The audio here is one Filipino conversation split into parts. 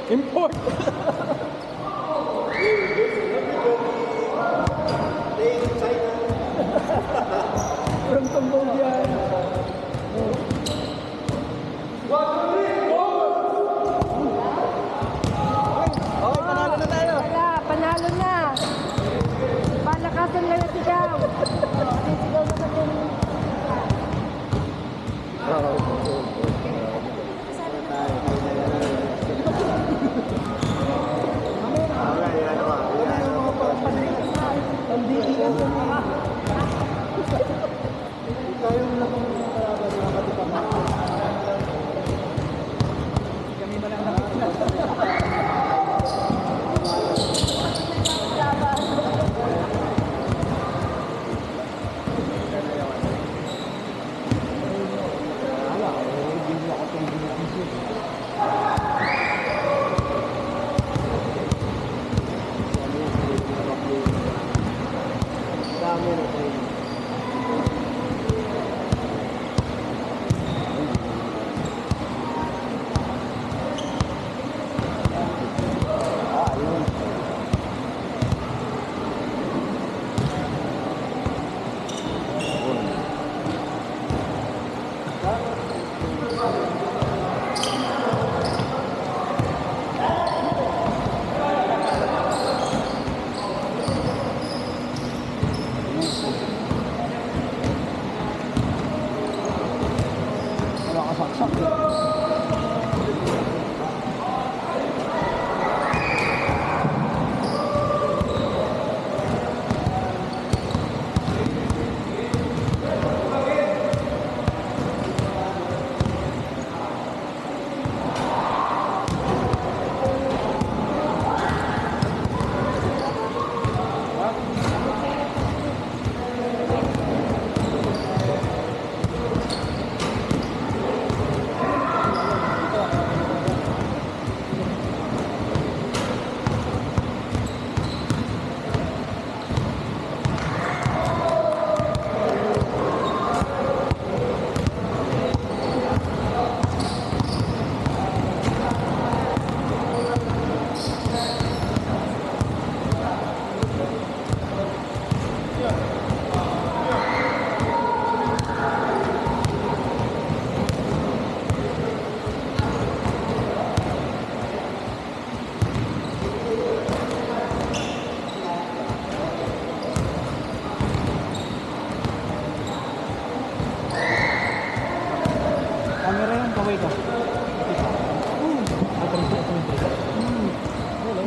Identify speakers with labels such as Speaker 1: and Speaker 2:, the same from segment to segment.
Speaker 1: Import! From Cambodia. Okay, panalo na tayo.
Speaker 2: Wala, panalo na. Palakasan lang na sigaw. Sigaw na sa din.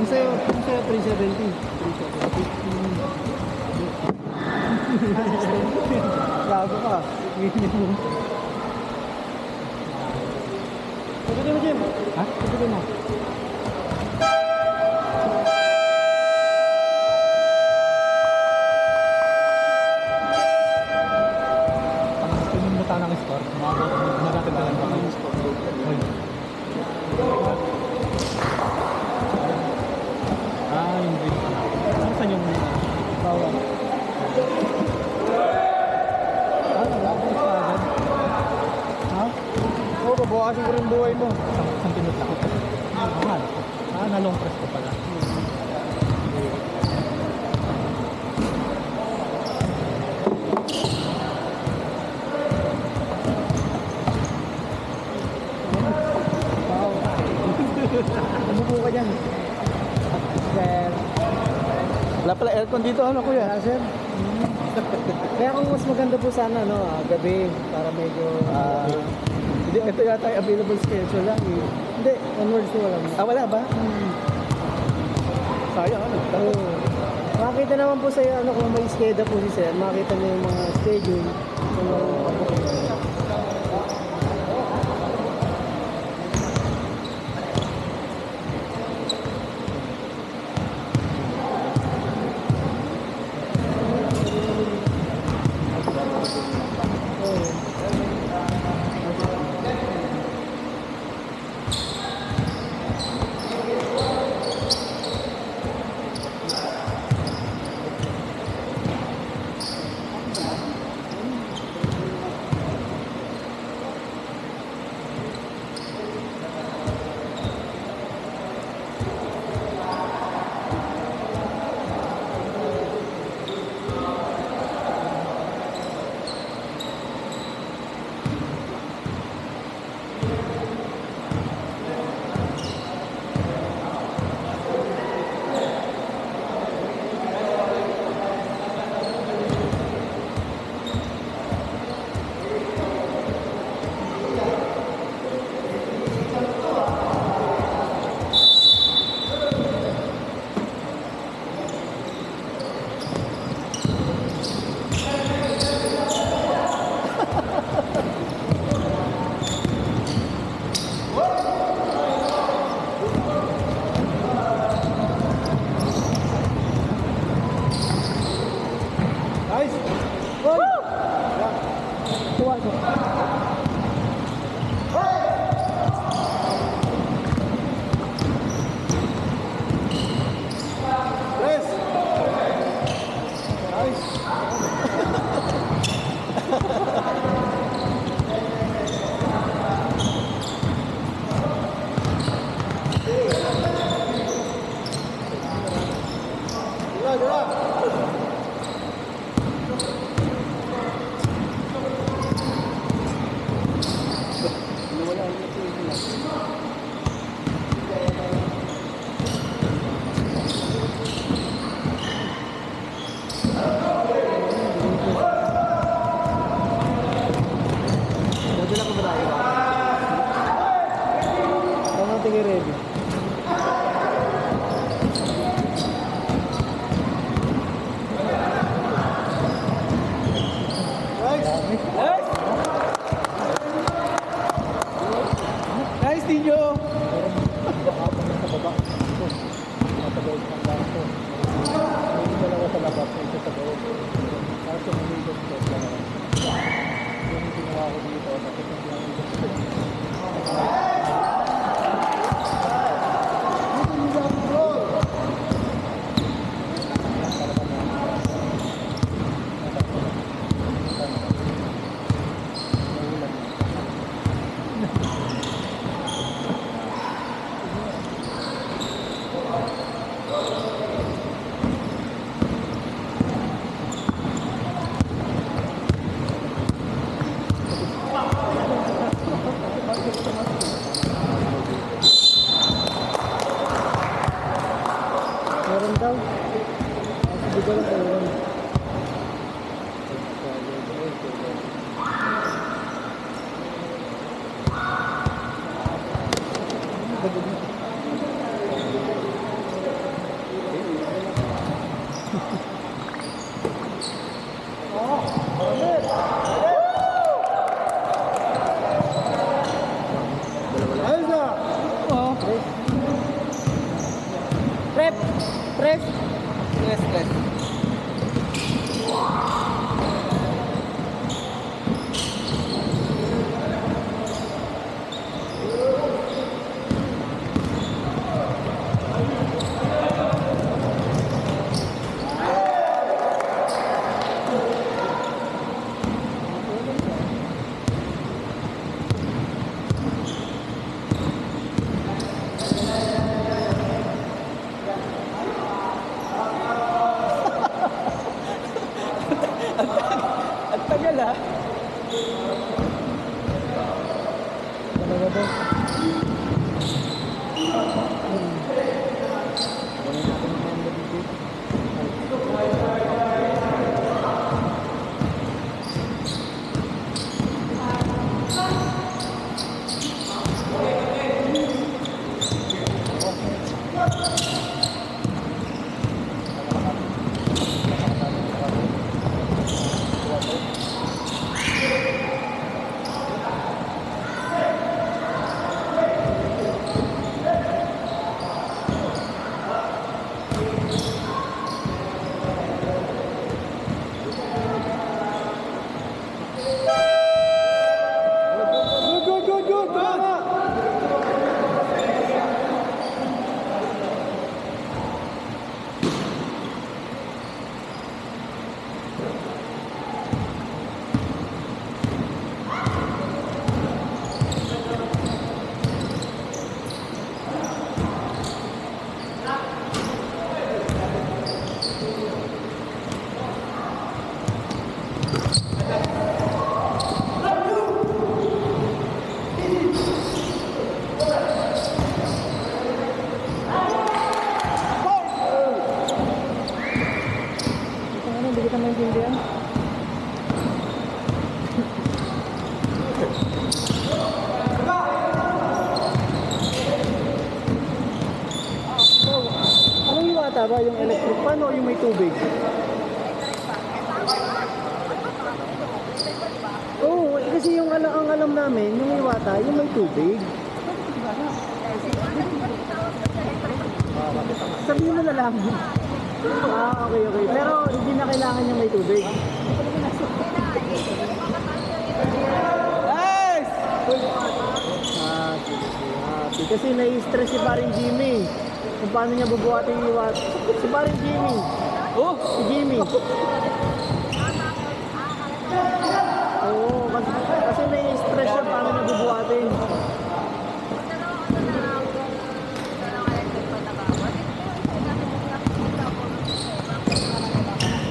Speaker 1: Kung sa'yo 370. 370. Gago ka. Minimum. Pagkakita mo, Jim? Ha? Pagkakita mo. Tingin mo tayo ng score. Nagkakita lang ba ng score? Hindi. Ano saan yung bawang? Wala ko sa agad. Ha? Oo, babawasin ko rin buhay mo. Isang pinot lang. Mahal. Na-long press ko pala. Wow. Umupo ka dyan. Sir. Wala pala aircon dito, ano kuya?
Speaker 3: Yeah, sir. Kaya kung mas maganda po sana, no, gabi, para medyo...
Speaker 1: Hindi, ito yata yung available schedule lang eh.
Speaker 3: Hindi, onwards po wala.
Speaker 1: Wala ba? sayang ano.
Speaker 3: Oo. Makita naman po sa ano kung may schedule po si Sir, makita niyo yung mga schedule. Kung
Speaker 1: Guys!
Speaker 3: tuwa ko.
Speaker 1: Yes! Guys! Dura, dura!
Speaker 3: Dadala ko ba tayo? Tama tingin ready.
Speaker 1: Guys! Guys! Guys, Tinyo!
Speaker 3: Sa baba. Matagal ang baso. May dalawa sa labas, may isa sa loob. Para sa mga ko, dalawa. Yung ginawa ko dito, tapos yung ginawa ko dito. Meron daw. Hindi ko lang meron.
Speaker 1: Ayos na!
Speaker 3: Oh. Prep! Prep!
Speaker 1: Yes, yes. Ang tagal ah.
Speaker 3: Dalawa daw.
Speaker 1: Ano, hindi kita maintindihan. So, anong iwata ba? Yung electric fan o yung may tubig? Oo, kasi yung ang alam namin, yung iwata, yung may tubig. Sabihin mo na lang. Okay, okay. Pero hindi na kailangan yung may tubig. Guys! Happy. Kasi nai-stress si paring Jimmy. Kung paano niya bubuhatin yung iwat. Si paring Jimmy. Oh, si Jimmy. Oo, kasi nai-stress siya paano niya bubuhatin.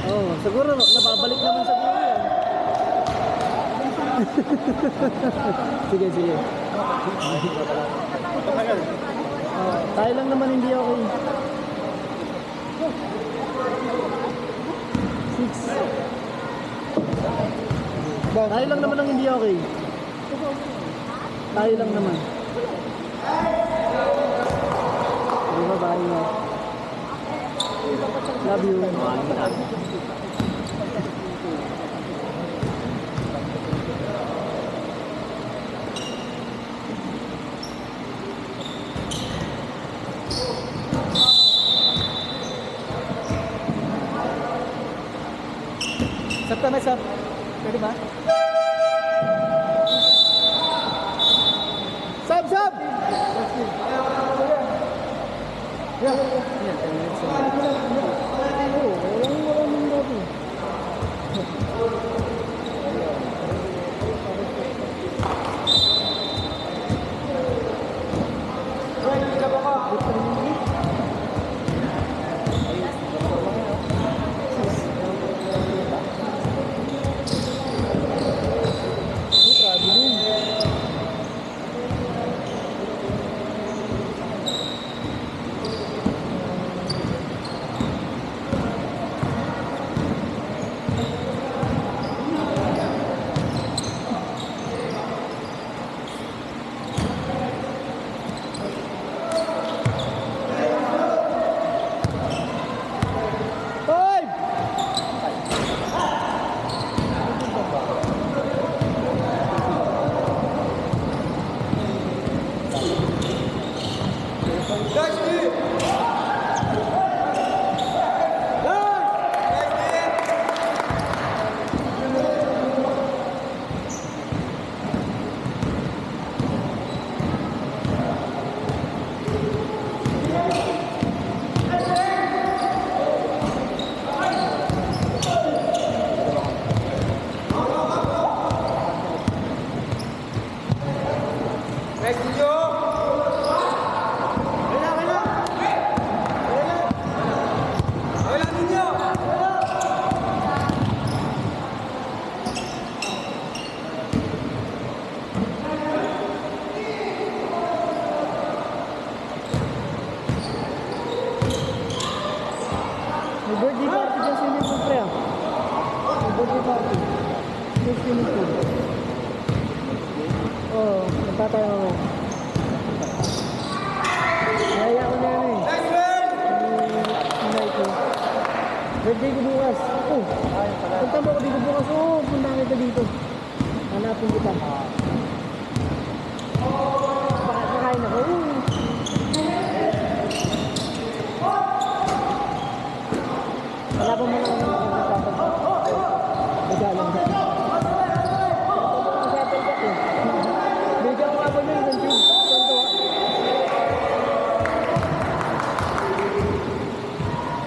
Speaker 1: Oh, siguro nababalik naman sa buhay yan. Sige, sige. Tayo lang naman hindi okay. 6. Tayo lang naman ang hindi okay. Tayo lang naman. Bye-bye. Love you. Sab kami, sab. Pwede ba? Sab, sab! Yeah. May birthday party dyan sa inyo po, pre. May birthday party. Sa swimming pool. Oo, nagtatayo ako. Naya ko na yan eh. Hinay ko. Birthday ko bukas. Oh, punta mo ako dito bukas. Oo, punta kita dito. Hanapin kita. Bakit nakain ako? Wala pa mo lang nagalang. Bigyan ko nga ba yun?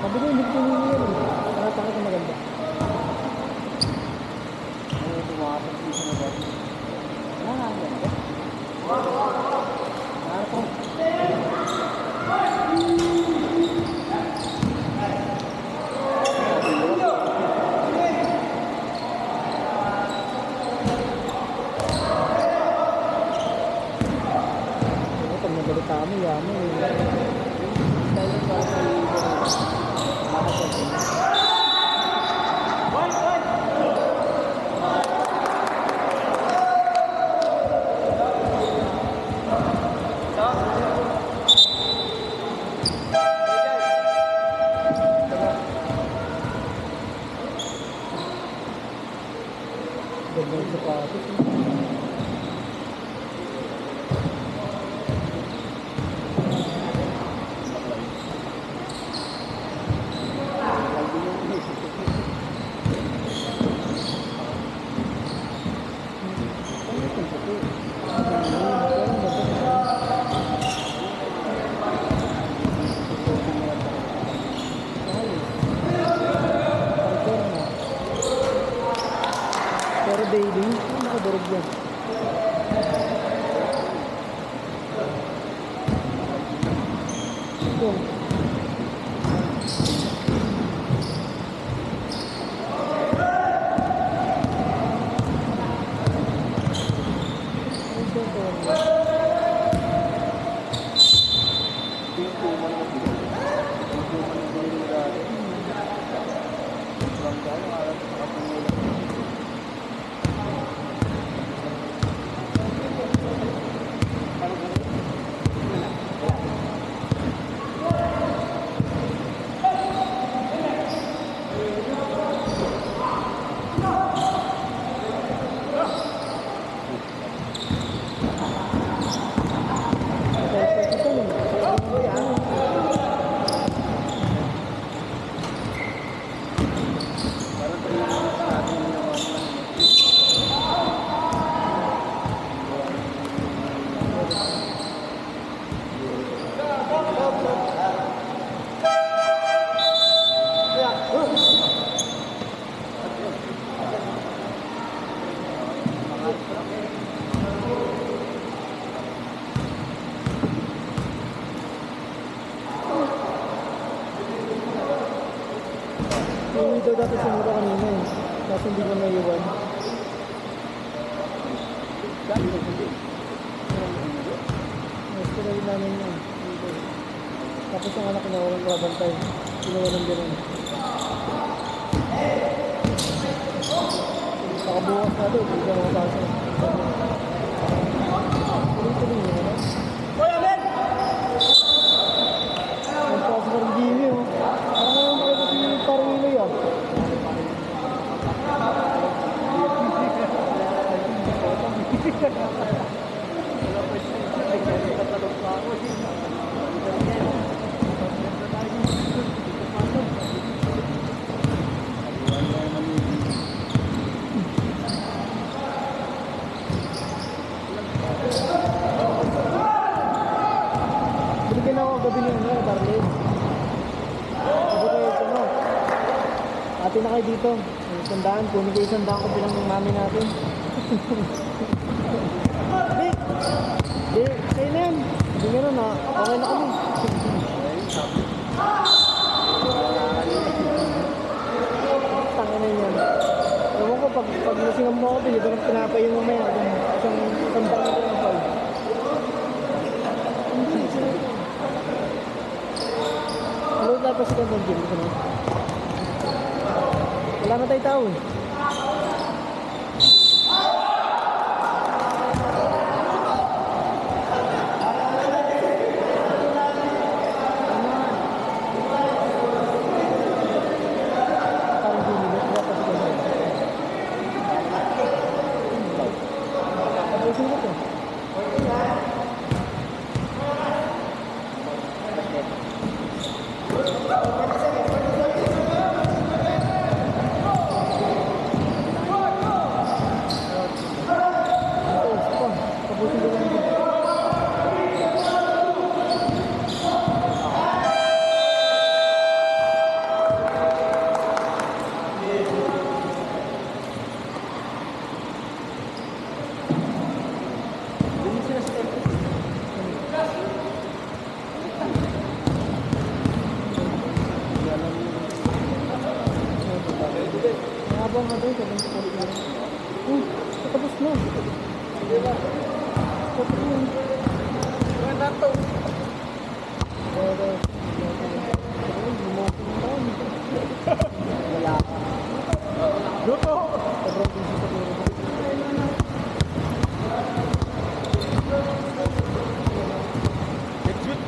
Speaker 1: Sabi ko hindi ko pinili yan eh. Nakatangit na maganda.
Speaker 3: Ano yung tumakasang piso na ba? Nakakaganda.
Speaker 1: Pag nabalita mo, yaman eh.
Speaker 3: Dahil yung parang
Speaker 1: Ganda yung sapatos eh. Pero daily, nakadurog yan. Ito. Uwi daw dati si Mura kanina eh. Kaso hindi ko naiwan. Gusto na rin namin yun. Tapos ang anak na walang babantay. Tinawalan din rin. Nakabukas na doon. Hindi ka makapasok. Tuloy-tuloy yun. Ano? Nagpasok ka rin Jimmy oh. Parang ngayon makita si Parwilo ah. Binigyan ako gabi niyo na, Darlene. Sabi ko ito mo. Ate na kayo dito. Sandaan, kunin ko yung sandaan ko bilang ng mami natin. Di! Di! Kayo na yan. Hindi nga na, okay na kami. Tangin na yan. Ewan ko, pag nasingan mo ako, dito nang pinapay yung mamaya. Isang sandaan na pinapay. Hello, tapos ikaw ng gym ko na. Wala na tayo tao eh. Parang dinilip, wala pa sila. Tapusin ko to. nga doon, 7:40 na. Uy, tapos na. Tapos na.
Speaker 3: Wala to.
Speaker 1: Wala ka.
Speaker 3: Luto!
Speaker 1: Sobrang busy sa puro.
Speaker 3: Next week.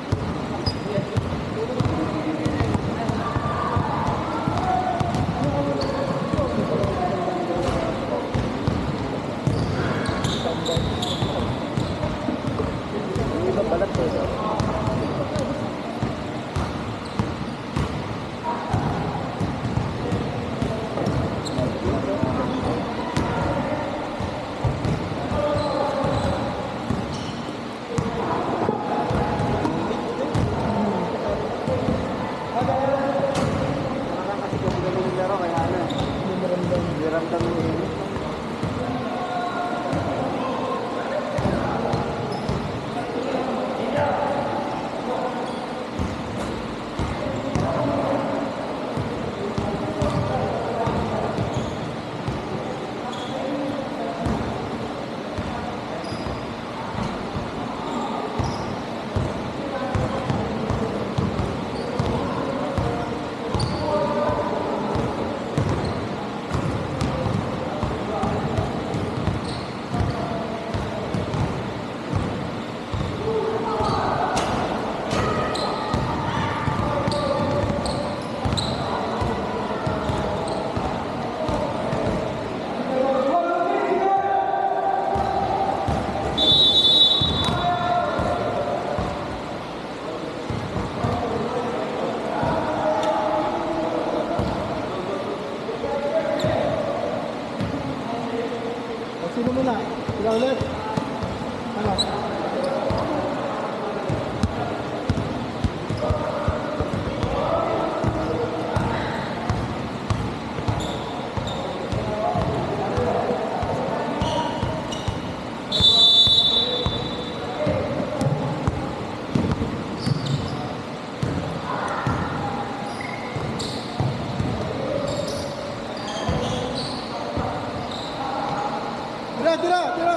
Speaker 3: Iba balat to. Parang kasi kung ganun yung laro, kaya ano, hindi ramdam yung init.
Speaker 1: Sino muna? Sila ulit? Ano? Tira, tira, tira!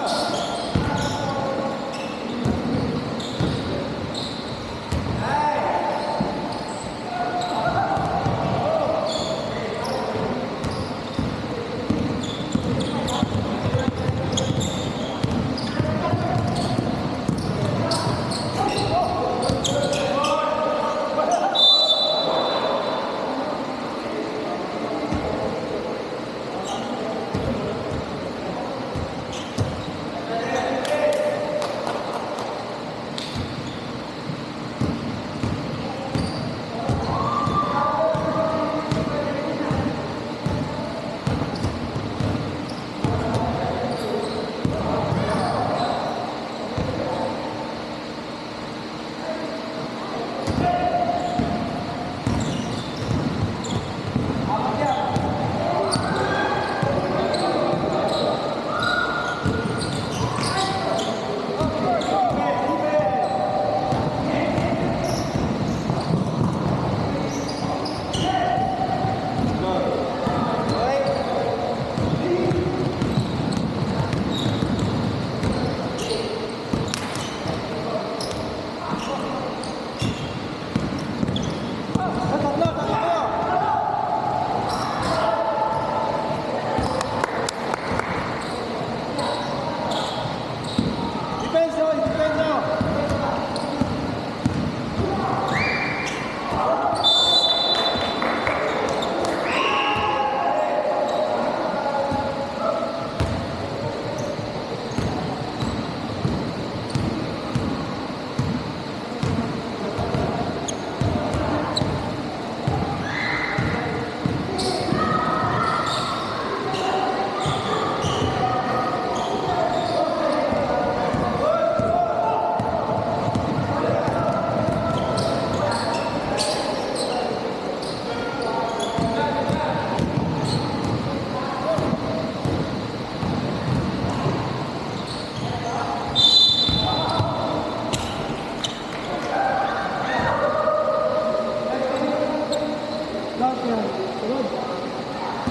Speaker 1: Lahat yan. Sunod.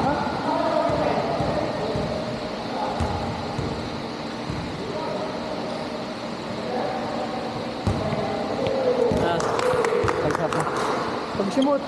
Speaker 1: Ha? Simut.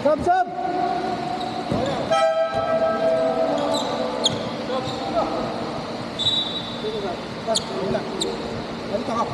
Speaker 1: Sab, sab!
Speaker 3: Balik ako.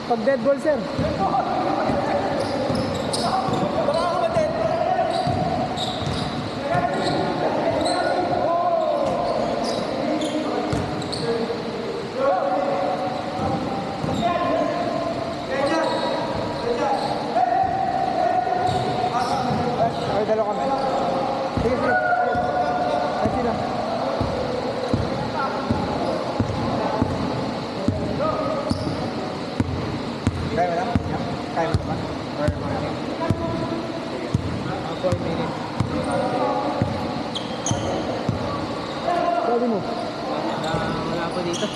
Speaker 1: Pag dead ball, sir.
Speaker 3: Ay, dalawa kami.
Speaker 1: Sige, sige. Ay, sila.
Speaker 3: Kaya mo lang? Kaya mo ba? Or mga sige. 4 minutes.
Speaker 1: Sabi mo.
Speaker 3: Wala po dito.